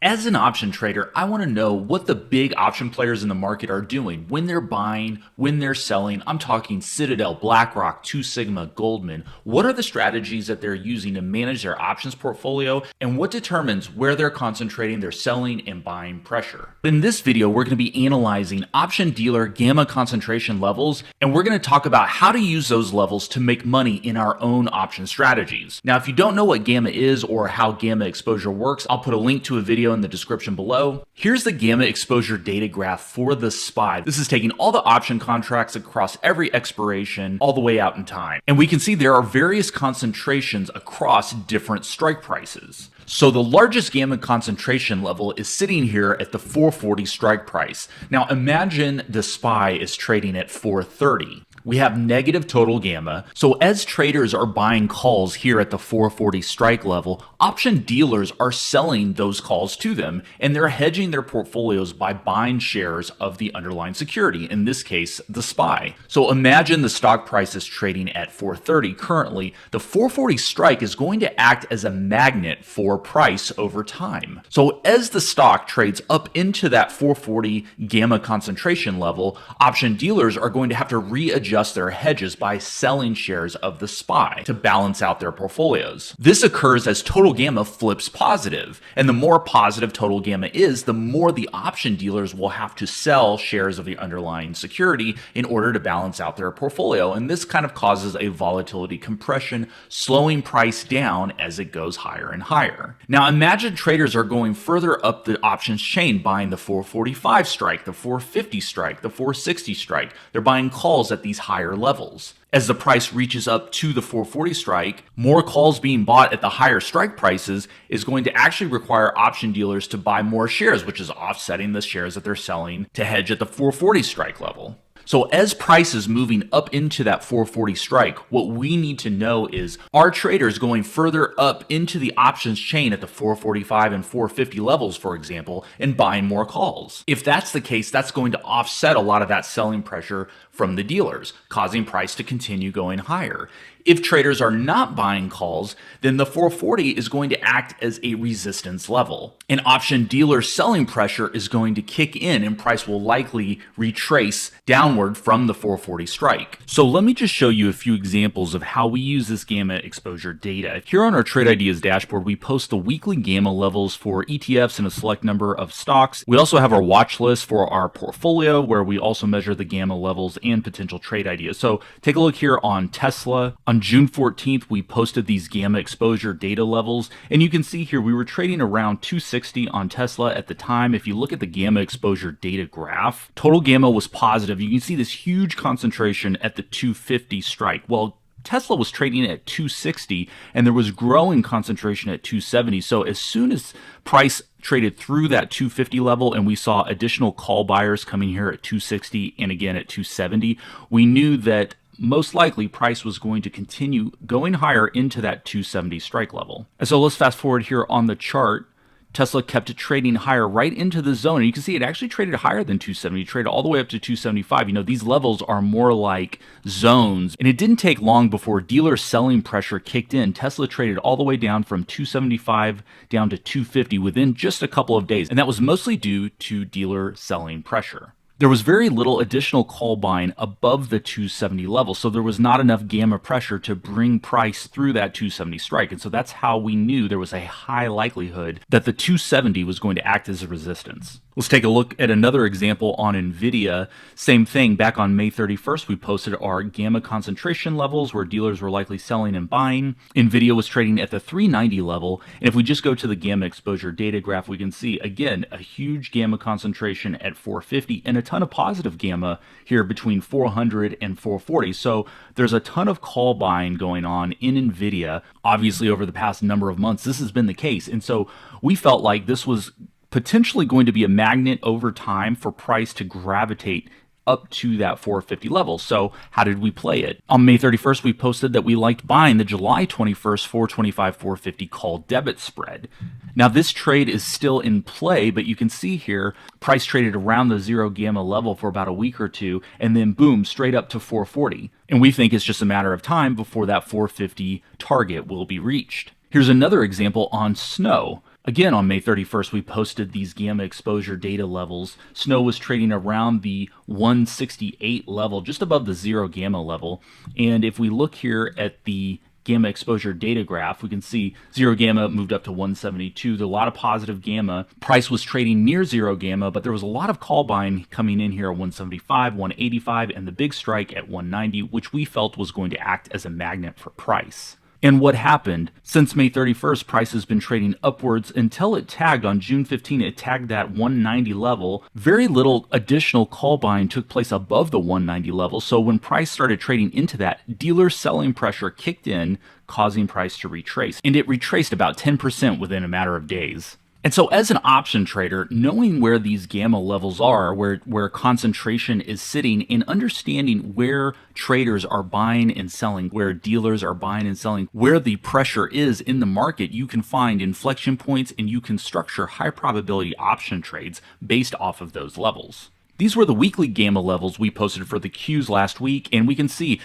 As an option trader, I want to know what the big option players in the market are doing when they're buying, when they're selling. I'm talking Citadel, BlackRock, Two Sigma, Goldman. What are the strategies that they're using to manage their options portfolio, and what determines where they're concentrating their selling and buying pressure? In this video, we're going to be analyzing option dealer gamma concentration levels, and we're going to talk about how to use those levels to make money in our own option strategies. Now, if you don't know what gamma is or how gamma exposure works, I'll put a link to a video in the description below. Here's the gamma exposure data graph for the SPY. This is taking all the option contracts across every expiration all the way out in time. And we can see there are various concentrations across different strike prices. So the largest gamma concentration level is sitting here at the 440 strike price. Now imagine the SPY is trading at 430. We have negative total gamma. So as traders are buying calls here at the 440 strike level, option dealers are selling those calls to them, and they're hedging their portfolios by buying shares of the underlying security, in this case, the SPY. So imagine the stock price is trading at 430 currently. The 440 strike is going to act as a magnet for price over time. So as the stock trades up into that 440 gamma concentration level, option dealers are going to have to readjust their hedges by selling shares of the SPY to balance out their portfolios. This occurs as total gamma flips positive, and the more positive total gamma is, the more the option dealers will have to sell shares of the underlying security in order to balance out their portfolio, and this kind of causes a volatility compression, slowing price down as it goes higher and higher. Now imagine traders are going further up the options chain, buying the 445 strike, the 450 strike, the 460 strike. They're buying calls at these higher levels. As the price reaches up to the 440 strike, more calls being bought at the higher strike prices is going to actually require option dealers to buy more shares, which is offsetting the shares that they're selling to hedge at the 440 strike level. So as price is moving up into that 440 strike, what we need to know is, are traders going further up into the options chain at the 445 and 450 levels, for example, and buying more calls? If that's the case, that's going to offset a lot of that selling pressure from the dealers, causing price to continue going higher. If traders are not buying calls, then the 440 is going to act as a resistance level. An option dealer selling pressure is going to kick in, and price will likely retrace downward from the 440 strike. So let me just show you a few examples of how we use this gamma exposure data. Here on our Trade Ideas dashboard, we post the weekly gamma levels for ETFs and a select number of stocks. We also have our watch list for our portfolio, where we also measure the gamma levels and potential trade ideas. So take a look here on Tesla. On June 14th, we posted these gamma exposure data levels, and you can see here we were trading around 260 on Tesla at the time. If you look at the gamma exposure data graph, total gamma was positive. You can see this huge concentration at the 250 strike. Well, Tesla was trading at 260, and there was growing concentration at 270. So as soon as price traded through that 250 level and we saw additional call buyers coming here at 260 and again at 270, we knew that most likely price was going to continue going higher into that 270 strike level. And so let's fast forward here on the chart. Tesla kept it trading higher right into the zone. And you can see it actually traded higher than 270, traded all the way up to 275. You know, these levels are more like zones. And it didn't take long before dealer selling pressure kicked in. Tesla traded all the way down from 275 down to 250 within just a couple of days. And that was mostly due to dealer selling pressure. There was very little additional call buying above the 270 level, so there was not enough gamma pressure to bring price through that 270 strike. And so that's how we knew there was a high likelihood that the 270 was going to act as a resistance. Let's take a look at another example on NVDA. Same thing, back on May 31st, we posted our gamma concentration levels where dealers were likely selling and buying. NVIDIA was trading at the 390 level. And if we just go to the gamma exposure data graph, we can see, again, a huge gamma concentration at 450 and a ton of positive gamma here between 400 and 440. So there's a ton of call buying going on in NVIDIA. Obviously, over the past number of months, this has been the case. And so we felt like this was potentially going to be a magnet over time for price to gravitate up to that 450 level. So how did we play it? On May 31st, we posted that we liked buying the July 21st 425 450 call debit spread. Now this trade is still in play, but you can see here price traded around the zero gamma level for about a week or two, and then boom, straight up to 440. And we think it's just a matter of time before that 450 target will be reached. Here's another example on snow. Again, on May 31st, we posted these gamma exposure data levels. Snow was trading around the 168 level, just above the zero gamma level. And if we look here at the gamma exposure data graph, we can see zero gamma moved up to 172. There's a lot of positive gamma. Price was trading near zero gamma, but there was a lot of call buying coming in here at 175, 185, and the big strike at 190, which we felt was going to act as a magnet for price. And what happened? Since May 31st, price has been trading upwards until it tagged on June 15. It tagged that 190 level. Very little additional call buying took place above the 190 level. So when price started trading into that, dealer selling pressure kicked in, causing price to retrace. And it retraced about 10% within a matter of days. And so as an option trader, knowing where these gamma levels are, where concentration is sitting, and understanding where traders are buying and selling, where dealers are buying and selling, where the pressure is in the market, you can find inflection points and you can structure high probability option trades based off of those levels. These were the weekly gamma levels we posted for the Qs last week, and we can see,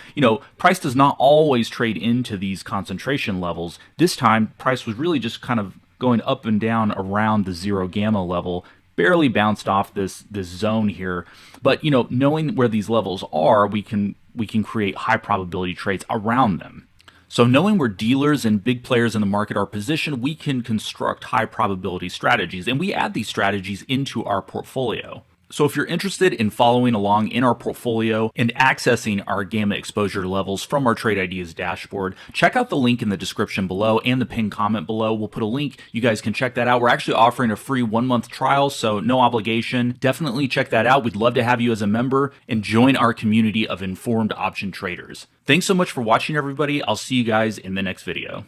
price does not always trade into these concentration levels. This time, price was really just kind of going up and down around the zero gamma level, barely bounced off this zone here. But knowing where these levels are, we can create high probability trades around them. So knowing where dealers and big players in the market are positioned, we can construct high probability strategies, and we add these strategies into our portfolio. So if you're interested in following along in our portfolio and accessing our gamma exposure levels from our Trade Ideas dashboard, check out the link in the description below and the pinned comment below. We'll put a link. You guys can check that out. We're actually offering a free 1-month trial, so no obligation. Definitely check that out. We'd love to have you as a member and join our community of informed option traders. Thanks so much for watching, everybody. I'll see you guys in the next video.